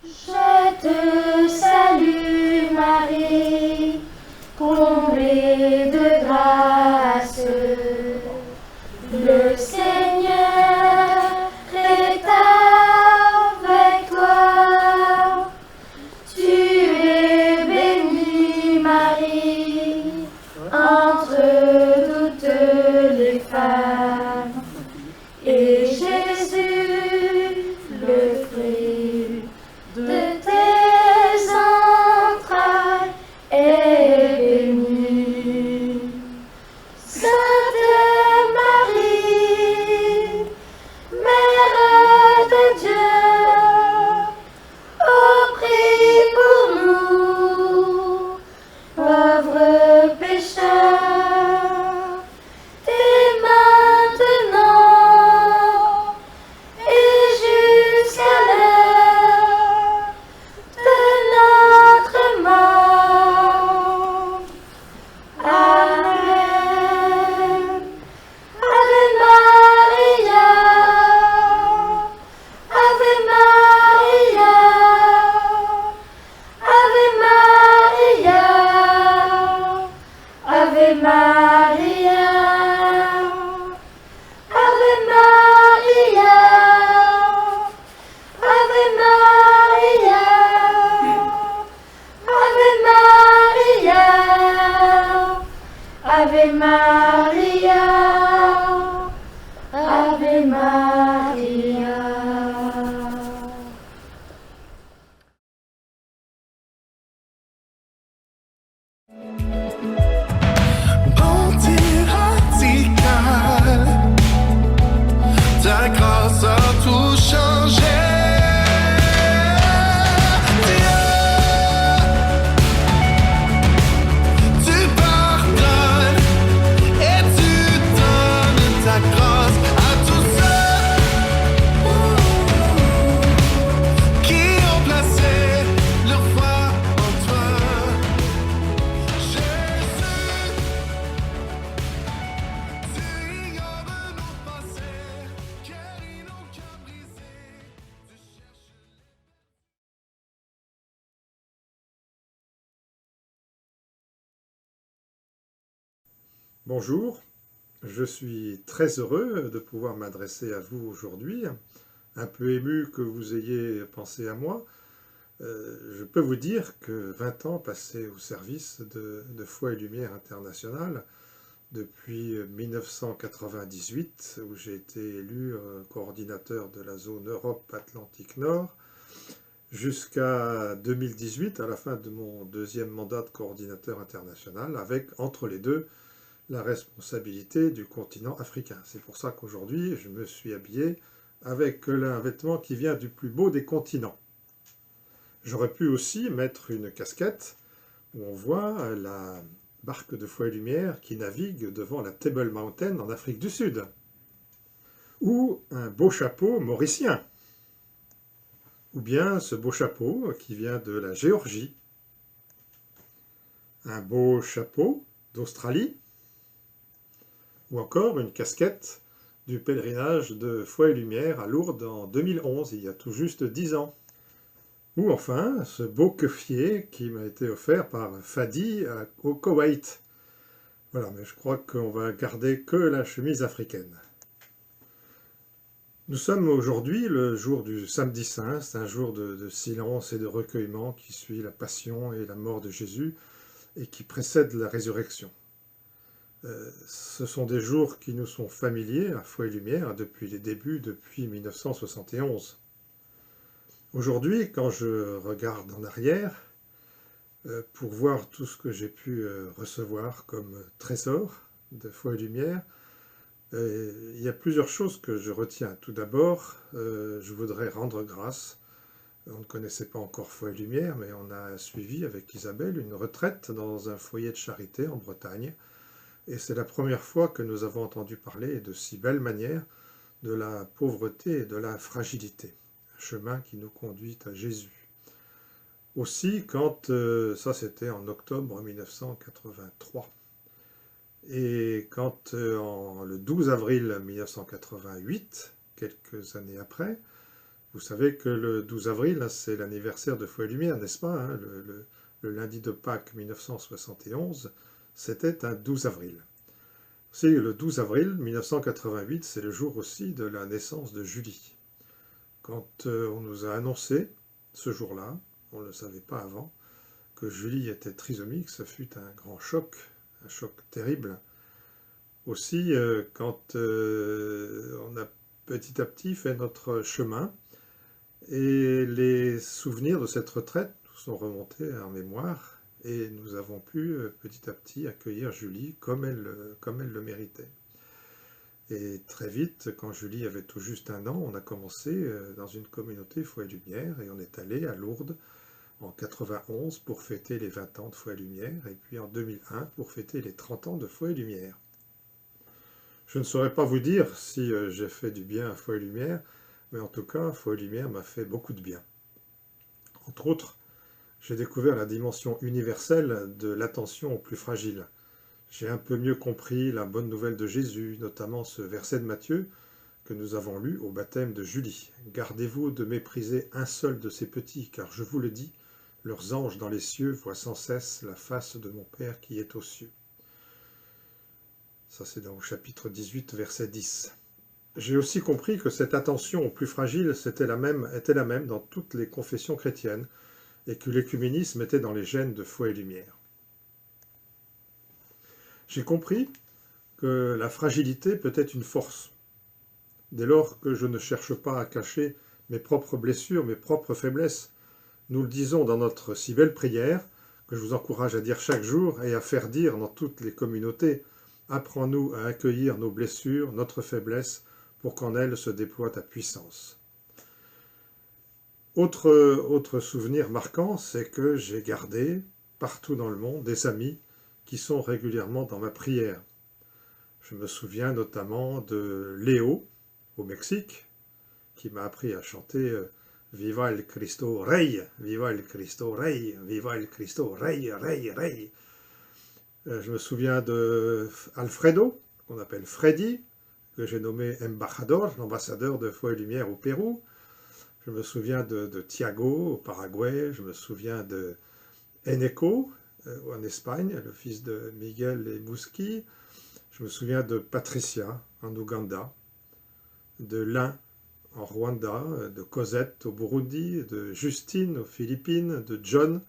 Je te salue Marie, comblée de grâce. Le Seigneur est avec toi. Tu es bénie Marie, entre toutes les femmes. Et Jésus, le fruit de Bonjour, je suis très heureux de pouvoir m'adresser à vous aujourd'hui, un peu ému que vous ayez pensé à moi. Je peux vous dire que 20 ans passés au service de Foi et Lumière International, depuis 1998, où j'ai été élu coordinateur de la zone Europe-Atlantique Nord, jusqu'à 2018, à la fin de mon deuxième mandat de coordinateur international, avec entre les deux la responsabilité du continent africain. C'est pour ça qu'aujourd'hui, je me suis habillé avec un vêtement qui vient du plus beau des continents. J'aurais pu aussi mettre une casquette où on voit la barque de Foi et Lumière qui navigue devant la Table Mountain en Afrique du Sud, ou un beau chapeau mauricien, ou bien ce beau chapeau qui vient de la Géorgie, un beau chapeau d'Australie, ou encore une casquette du pèlerinage de Foi et Lumière à Lourdes en 2011, il y a tout juste 10 ans. Ou enfin, ce beau keffier qui m'a été offert par Fadi au Koweït. Voilà, mais je crois qu'on va garder que la chemise africaine. Nous sommes aujourd'hui le jour du samedi saint, c'est un jour de silence et de recueillement qui suit la passion et la mort de Jésus et qui précède la résurrection. Ce sont des jours qui nous sont familiers à Foi et Lumière depuis les débuts, depuis 1971. Aujourd'hui, quand je regarde en arrière, pour voir tout ce que j'ai pu recevoir comme trésor de Foi et Lumière, il y a plusieurs choses que je retiens. Tout d'abord, je voudrais rendre grâce. On ne connaissait pas encore Foi et Lumière, mais on a suivi avec Isabelle une retraite dans un foyer de charité en Bretagne. Et c'est la première fois que nous avons entendu parler de si belle manière de la pauvreté et de la fragilité. Un chemin qui nous conduit à Jésus. Aussi, ça c'était en octobre 1983, et quand le 12 avril 1988, quelques années après, vous savez que le 12 avril, c'est l'anniversaire de Foi et Lumière, n'est-ce pas, hein, le lundi de Pâques 1971, c'était un 12 avril. C'est le 12 avril 1988, c'est le jour aussi de la naissance de Julie. Quand on nous a annoncé, ce jour-là, on ne le savait pas avant, que Julie était trisomique, ce fut un grand choc, un choc terrible. Aussi, quand on a petit à petit fait notre chemin, et les souvenirs de cette retraite nous sont remontés en mémoire, et nous avons pu petit à petit accueillir Julie comme elle le méritait. Et très vite, quand Julie avait tout juste 1 an, on a commencé dans une communauté Foi et Lumière, et on est allé à Lourdes en 91 pour fêter les 20 ans de Foi et Lumière, et puis en 2001 pour fêter les 30 ans de Foi et Lumière. Je ne saurais pas vous dire si j'ai fait du bien à Foi et Lumière, mais en tout cas, Foi et Lumière m'a fait beaucoup de bien. Entre autres, j'ai découvert la dimension universelle de l'attention aux plus fragiles. J'ai un peu mieux compris la bonne nouvelle de Jésus, notamment ce verset de Matthieu que nous avons lu au baptême de Julie. « Gardez-vous de mépriser un seul de ces petits, car je vous le dis, leurs anges dans les cieux voient sans cesse la face de mon Père qui est aux cieux. » Ça c'est dans le chapitre 18, verset 10. J'ai aussi compris que cette attention aux plus fragiles était la même dans toutes les confessions chrétiennes, et que l'écuménisme était dans les gènes de Foi et Lumière. J'ai compris que la fragilité peut être une force, dès lors que je ne cherche pas à cacher mes propres blessures, mes propres faiblesses. Nous le disons dans notre si belle prière, que je vous encourage à dire chaque jour et à faire dire dans toutes les communautés. Apprends-nous à accueillir nos blessures, notre faiblesse, pour qu'en elles se déploie ta puissance. Autre souvenir marquant, c'est que j'ai gardé, partout dans le monde, des amis qui sont régulièrement dans ma prière. Je me souviens notamment de Léo, au Mexique, qui m'a appris à chanter Viva el Cristo Rey, Viva el Cristo Rey, Viva el Cristo Rey, Rey, Rey. Je me souviens de Alfredo, qu'on appelle Freddy, que j'ai nommé l'ambassadeur de Foi et Lumière au Pérou. Je me souviens de Thiago au Paraguay, je me souviens de Eneco en Espagne, le fils de Miguel et Muski. Je me souviens de Patricia en Ouganda, de Lin en Rwanda, de Cosette au Burundi, de Justine aux Philippines, de John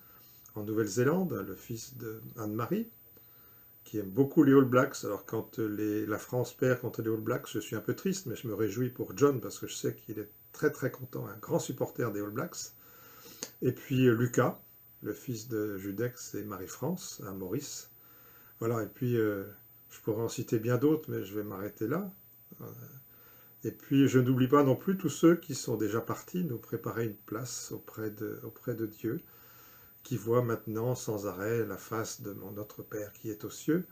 en Nouvelle-Zélande, le fils d'Anne-Marie, qui aime beaucoup les All Blacks. Alors quand la France perd contre les All Blacks, je suis un peu triste, mais je me réjouis pour John parce que je sais qu'il est très très content, un grand supporter des All Blacks. Et puis Lucas, le fils de Judex et Marie-France, à Maurice. Voilà, et puis je pourrais en citer bien d'autres, mais je vais m'arrêter là. Et puis je n'oublie pas non plus tous ceux qui sont déjà partis nous préparer une place auprès de Dieu, qui voit maintenant sans arrêt la face de notre Père qui est aux cieux.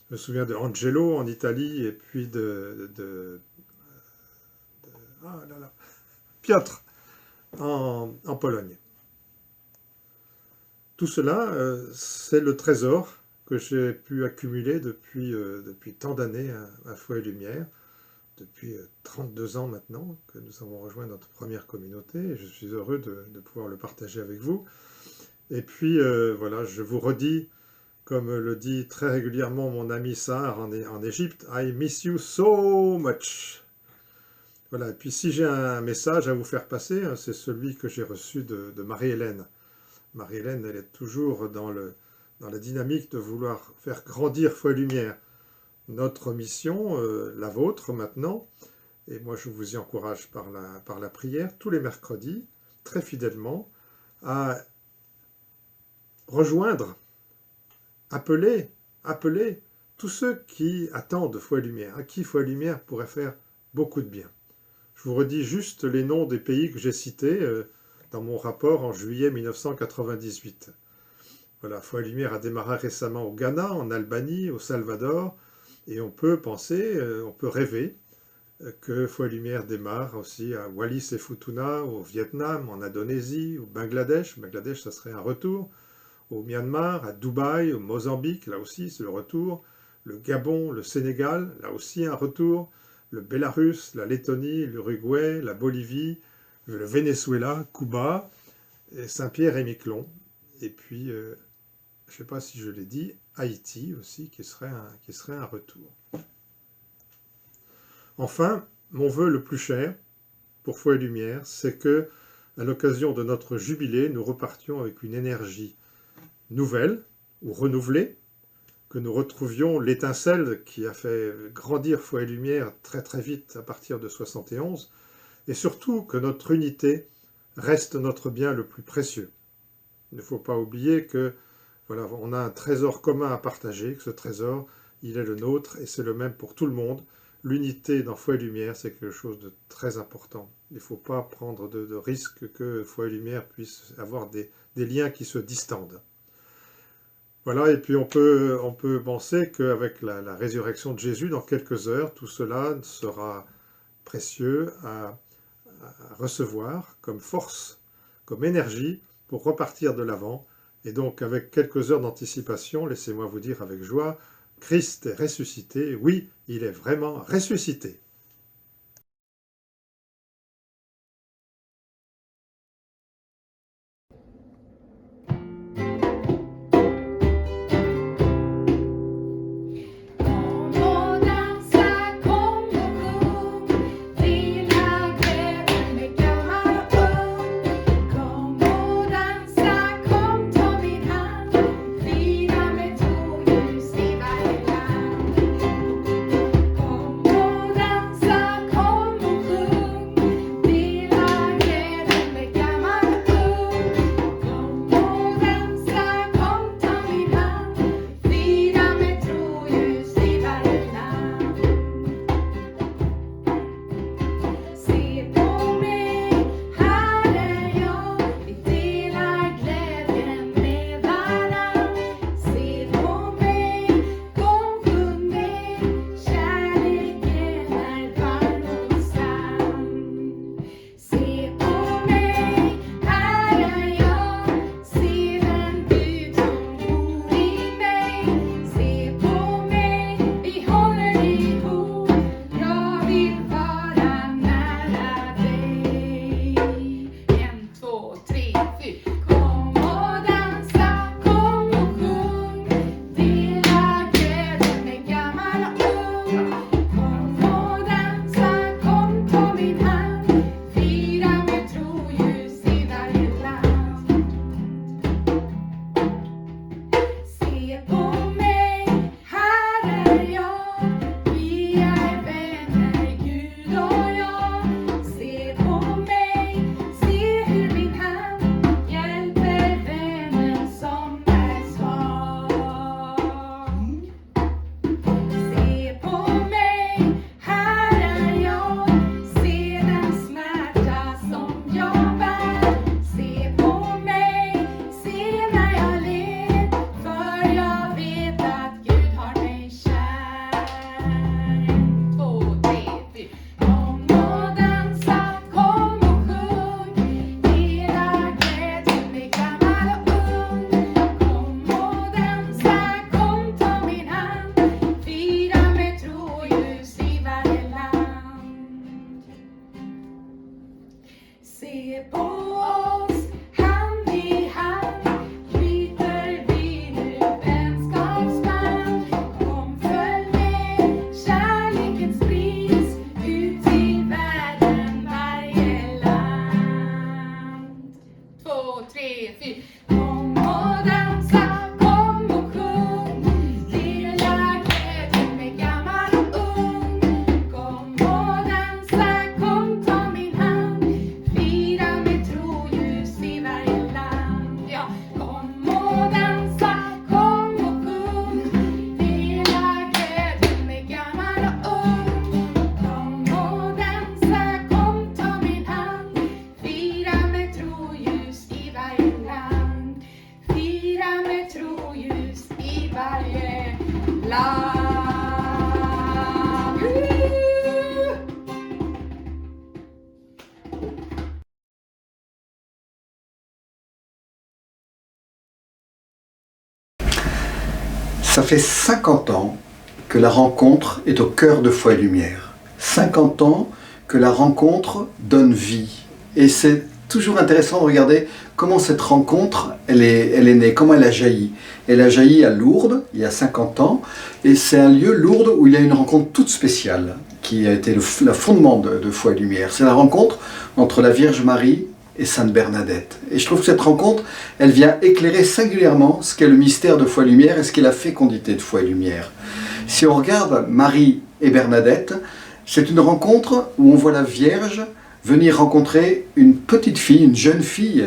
Je me souviens de Angelo en Italie, et puis Piotr en Pologne. Tout cela, c'est le trésor que j'ai pu accumuler depuis tant d'années à Foi et Lumière, depuis 32 ans maintenant que nous avons rejoint notre première communauté, et je suis heureux de pouvoir le partager avec vous. Et puis voilà, je vous redis, comme le dit très régulièrement mon ami Sahar en Égypte, I miss you so much. Voilà, et puis si j'ai un message à vous faire passer, c'est celui que j'ai reçu de Marie-Hélène. Marie-Hélène, elle est toujours dans la dynamique de vouloir faire grandir Foi et Lumière. Notre mission, la vôtre maintenant, et moi je vous y encourage par la prière, tous les mercredis, très fidèlement, à rejoindre, appeler tous ceux qui attendent Foi et Lumière, à qui Foi et Lumière pourrait faire beaucoup de bien. Je vous redis juste les noms des pays que j'ai cités dans mon rapport en juillet 1998. Voilà, Foi et Lumière a démarré récemment au Ghana, en Albanie, au Salvador, et on peut penser, on peut rêver que Foi et Lumière démarre aussi à Wallis et Futuna, au Vietnam, en Indonésie, au Bangladesh. Bangladesh, ça serait un retour. Au Myanmar, à Dubaï, au Mozambique, là aussi c'est le retour. Le Gabon, le Sénégal, là aussi un retour. Le Bélarus, la Lettonie, l'Uruguay, la Bolivie, le Venezuela, Cuba, et Saint-Pierre et Miquelon. Et puis, je ne sais pas si je l'ai dit, Haïti aussi, qui serait un retour. Enfin, mon vœu le plus cher pour Foi et Lumière, c'est que, à l'occasion de notre jubilé, nous repartions avec une énergie nouvelle ou renouvelée, que nous retrouvions l'étincelle qui a fait grandir Foi et Lumière très très vite à partir de 71, et surtout que notre unité reste notre bien le plus précieux. Il ne faut pas oublier que voilà, on a un trésor commun à partager, que ce trésor, il est le nôtre et c'est le même pour tout le monde. L'unité dans Foi et Lumière, c'est quelque chose de très important. Il ne faut pas prendre de risque que Foi et Lumière puisse avoir des liens qui se distendent. Voilà, et puis on peut penser qu'avec la résurrection de Jésus, dans quelques heures, tout cela sera précieux à recevoir comme force, comme énergie pour repartir de l'avant. Et donc, avec quelques heures d'anticipation, laissez-moi vous dire avec joie, Christ est ressuscité. Oui, il est vraiment ressuscité. Kom och dansa Ça fait 50 ans que la rencontre est au cœur de Foi et Lumière. 50 ans que la rencontre donne vie. Et c'est toujours intéressant de regarder comment cette rencontre, elle est née, comment elle a jailli. Elle a jailli à Lourdes, il y a 50 ans, et c'est un lieu, Lourdes, où il y a une rencontre toute spéciale, qui a été le fondement de Foi et Lumière. C'est la rencontre entre la Vierge Marie et Sainte Bernadette. Et je trouve que cette rencontre, elle vient éclairer singulièrement ce qu'est le mystère de Foi et Lumière et ce qu'est la fécondité de Foi et Lumière. Si on regarde Marie et Bernadette, c'est une rencontre où on voit la Vierge venir rencontrer une petite fille, une jeune fille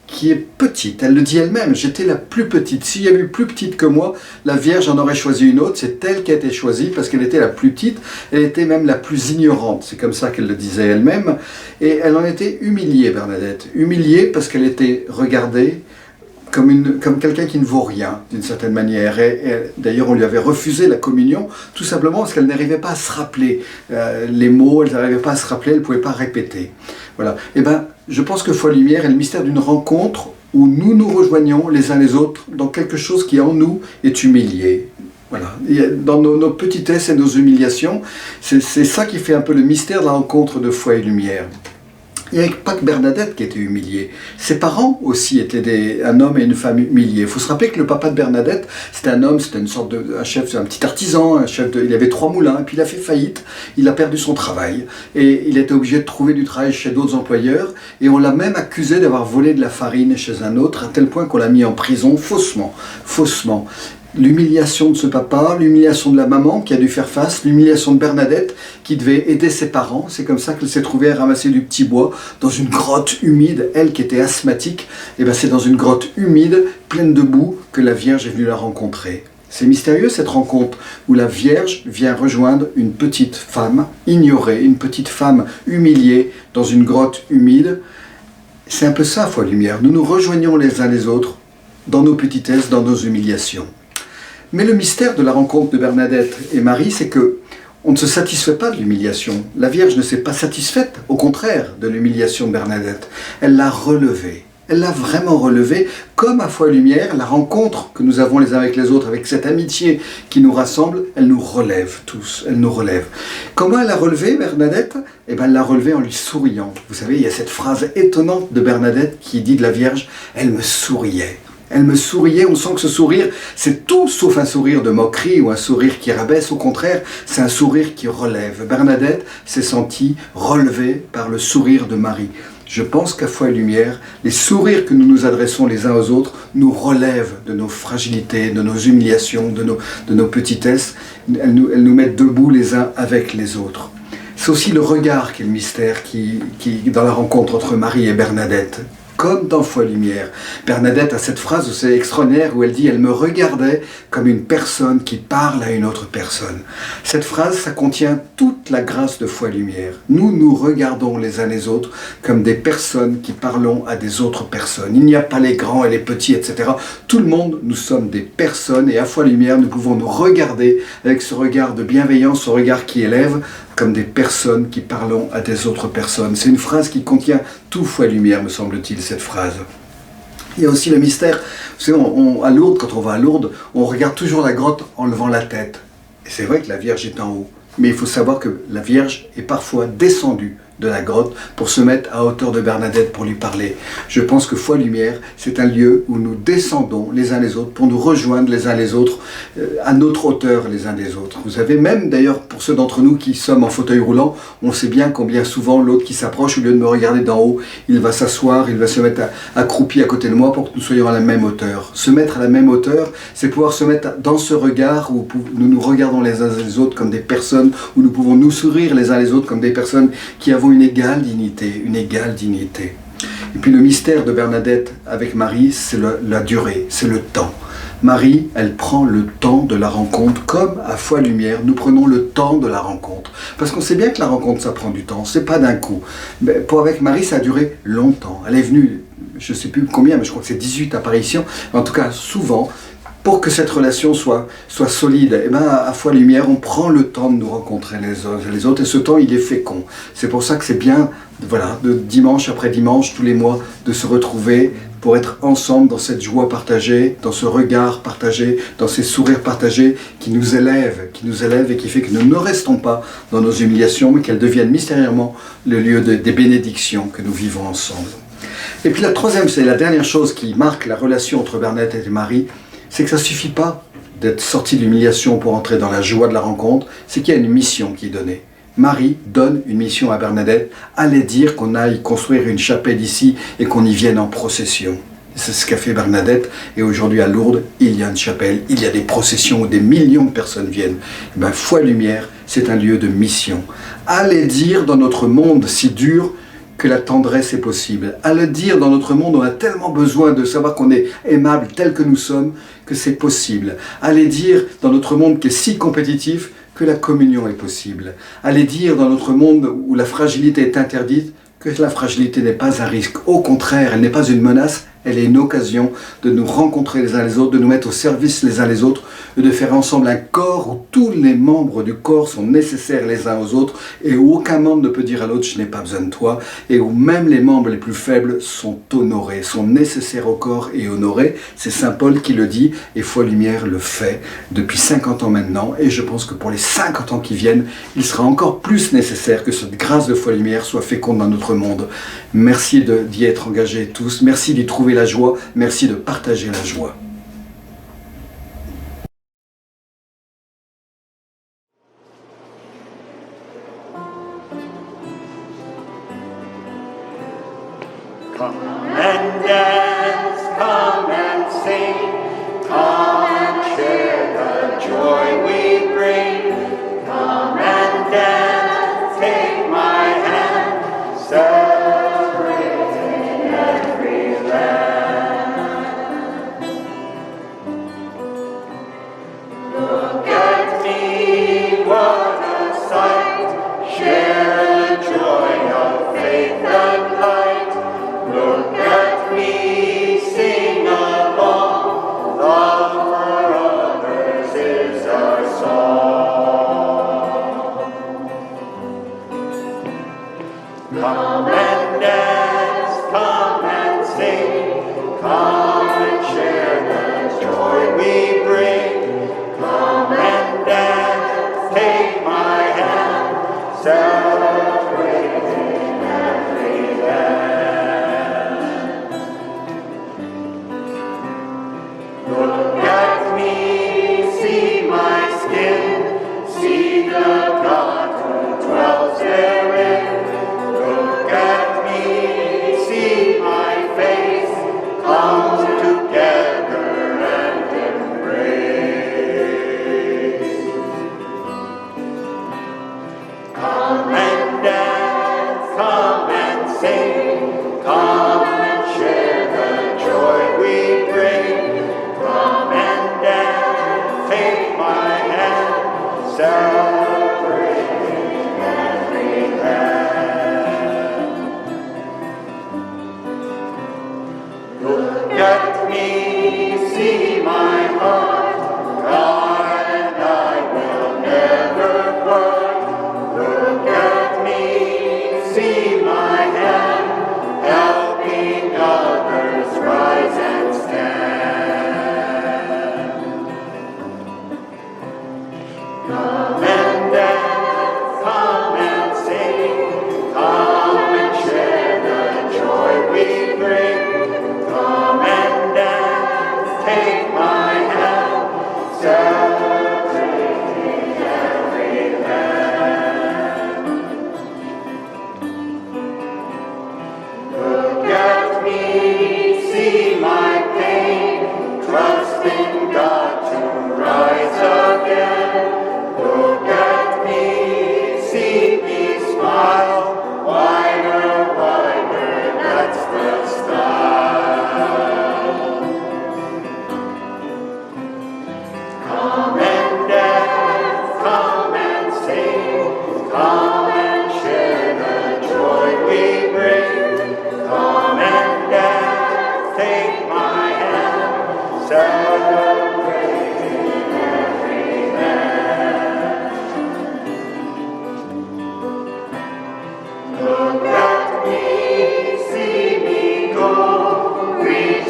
qui est petite. Elle le dit elle-même, j'étais la plus petite. S'il y avait eu plus petite que moi, la Vierge en aurait choisi une autre. C'est elle qui a été choisie parce qu'elle était la plus petite. Elle était même la plus ignorante. C'est comme ça qu'elle le disait elle-même. Et elle en était humiliée, Bernadette. Humiliée parce qu'elle était regardée comme quelqu'un qui ne vaut rien, d'une certaine manière. Et d'ailleurs, on lui avait refusé la communion, tout simplement parce qu'elle n'arrivait pas à se rappeler les mots, elle n'arrivait pas à se rappeler, elle ne pouvait pas répéter. Voilà. Et bien, je pense que Foi et Lumière est le mystère d'une rencontre où nous nous rejoignons les uns les autres dans quelque chose qui en nous est humilié. Voilà. Et dans nos petitesses et nos humiliations, c'est ça qui fait un peu le mystère de la rencontre de Foi et Lumière. Il n'y avait pas que Bernadette qui était humiliée. Ses parents aussi étaient un homme et une femme humiliés. Il faut se rappeler que le papa de Bernadette, c'était un homme, c'était une sorte un chef, un petit artisan, il avait 3 moulins, et puis il a fait faillite, il a perdu son travail, et il était obligé de trouver du travail chez d'autres employeurs, et on l'a même accusé d'avoir volé de la farine chez un autre, à tel point qu'on l'a mis en prison faussement. L'humiliation de ce papa, l'humiliation de la maman qui a dû faire face, l'humiliation de Bernadette qui devait aider ses parents. C'est comme ça qu'elle s'est trouvée à ramasser du petit bois dans une grotte humide. Elle qui était asthmatique, et c'est dans une grotte humide, pleine de boue, que la Vierge est venue la rencontrer. C'est mystérieux cette rencontre où la Vierge vient rejoindre une petite femme ignorée, une petite femme humiliée dans une grotte humide. C'est un peu ça, Foi et Lumière. Nous nous rejoignons les uns les autres dans nos petitesses, dans nos humiliations. Mais le mystère de la rencontre de Bernadette et Marie, c'est que on ne se satisfait pas de l'humiliation. La Vierge ne s'est pas satisfaite, au contraire, de l'humiliation de Bernadette. Elle l'a relevée. Elle l'a vraiment relevée, comme à Foi et Lumière, la rencontre que nous avons les uns avec les autres, avec cette amitié qui nous rassemble, elle nous relève tous, elle nous relève. Comment elle a relevé Bernadette ? Elle l'a relevée en lui souriant. Vous savez, il y a cette phrase étonnante de Bernadette qui dit de la Vierge, elle me souriait. Elle me souriait, on sent que ce sourire, c'est tout sauf un sourire de moquerie ou un sourire qui rabaisse. Au contraire, c'est un sourire qui relève. Bernadette s'est sentie relevée par le sourire de Marie. Je pense qu'à Foi et Lumière, les sourires que nous nous adressons les uns aux autres nous relèvent de nos fragilités, de nos humiliations, de nos petitesses. Elles nous mettent debout les uns avec les autres. C'est aussi le regard qui est le mystère qui dans la rencontre entre Marie et Bernadette. Comme dans Foi et Lumière. Bernadette a cette phrase, c'est extraordinaire, où elle dit « Elle me regardait comme une personne qui parle à une autre personne ». Cette phrase, ça contient toute la grâce de Foi et Lumière. Nous nous regardons les uns les autres comme des personnes qui parlons à des autres personnes. Il n'y a pas les grands et les petits, etc. Tout le monde, nous sommes des personnes, et à Foi et Lumière, nous pouvons nous regarder avec ce regard de bienveillance, ce regard qui élève, comme des personnes qui parlons à des autres personnes. C'est une phrase qui contient tout Foi et Lumière, me semble-t-il, cette phrase. Il y a aussi le mystère. Vous savez, à Lourdes, quand on va à Lourdes, on regarde toujours la grotte en levant la tête. Et c'est vrai que la Vierge est en haut. Mais il faut savoir que la Vierge est parfois descendue de la grotte pour se mettre à hauteur de Bernadette pour lui parler. Je pense que Foi Lumière, c'est un lieu où nous descendons les uns les autres pour nous rejoindre les uns les autres à notre hauteur les uns des autres. Vous savez, même d'ailleurs pour ceux d'entre nous qui sommes en fauteuil roulant, on sait bien combien souvent l'autre qui s'approche, au lieu de me regarder d'en haut, il va s'asseoir, il va se mettre accroupi à côté de moi pour que nous soyons à la même hauteur. Se mettre à la même hauteur, c'est pouvoir se mettre dans ce regard où nous nous regardons les uns les autres comme des personnes, où nous pouvons nous sourire les uns les autres comme des personnes qui avons une égale dignité, une égale dignité. Et puis le mystère de Bernadette avec Marie, c'est la durée, c'est le temps. Marie, elle prend le temps de la rencontre, comme à Foi Lumière, nous prenons le temps de la rencontre. Parce qu'on sait bien que la rencontre, ça prend du temps, c'est pas d'un coup. Mais avec Marie, ça a duré longtemps. Elle est venue, je ne sais plus combien, mais je crois que c'est 18 apparitions, en tout cas souvent. Pour que cette relation soit solide, et à Foi Lumière, on prend le temps de nous rencontrer les uns et les autres, et ce temps, il est fécond. C'est pour ça que c'est bien, voilà, de dimanche après dimanche, tous les mois, de se retrouver pour être ensemble dans cette joie partagée, dans ce regard partagé, dans ces sourires partagés qui nous élèvent et qui fait que nous ne restons pas dans nos humiliations, mais qu'elles deviennent mystérieusement le lieu des bénédictions que nous vivons ensemble. Et puis la troisième, c'est la dernière chose qui marque la relation entre Bernadette et Marie, c'est que ça ne suffit pas d'être sorti de l'humiliation pour entrer dans la joie de la rencontre, c'est qu'il y a une mission qui est donnée. Marie donne une mission à Bernadette, allez dire qu'on aille construire une chapelle ici et qu'on y vienne en procession. C'est ce qu'a fait Bernadette, et aujourd'hui à Lourdes, il y a une chapelle, il y a des processions où des millions de personnes viennent. Foi Lumière, c'est un lieu de mission. Allez dire dans notre monde si dur, que la tendresse est possible. À le dire, dans notre monde, on a tellement besoin de savoir qu'on est aimable tel que nous sommes, que c'est possible. À le dire, dans notre monde qui est si compétitif, que la communion est possible. À le dire, dans notre monde où la fragilité est interdite, que la fragilité n'est pas un risque. Au contraire, elle n'est pas une menace, elle est une occasion de nous rencontrer les uns les autres, de nous mettre au service les uns les autres, et de faire ensemble un corps où tous les membres du corps sont nécessaires les uns aux autres, et où aucun membre ne peut dire à l'autre « je n'ai pas besoin de toi », et où même les membres les plus faibles sont honorés, sont nécessaires au corps et honorés. C'est Saint Paul qui le dit, et Foi Lumière le fait depuis 50 ans maintenant, et je pense que pour les 50 ans qui viennent, il sera encore plus nécessaire que cette grâce de Foi Lumière soit féconde dans notre monde. Merci d'y être engagés tous, merci d'y trouver la joie, merci de partager la joie. Come and dance, come and sing, come and share the joy we bring. Come and dance, take my hand, celebrating every land. Look at me, what a sight, share the joy of faith and light. Look at me, sing along, love for others is our song. Come and dance, come and sing, come and share the joy we bring. Come and dance, take my hand, celebrating every land. Look at me, see my skin, see the God who dwells therein. Look at me, see my face, come together and embrace.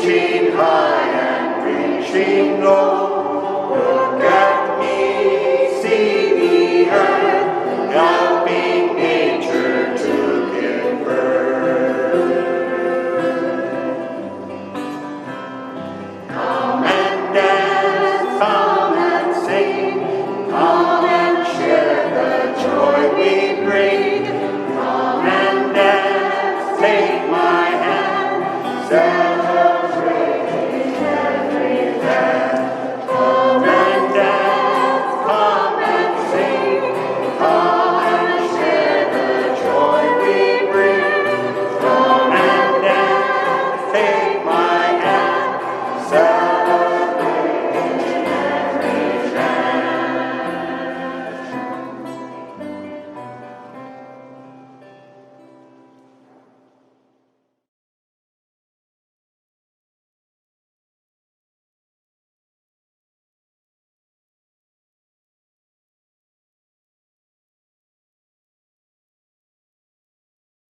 reaching high and reaching low. Look at me, see the earth, helping nature to give birth. Come and dance, come and sing, come and share the joy we bring. Come and dance, take my hand,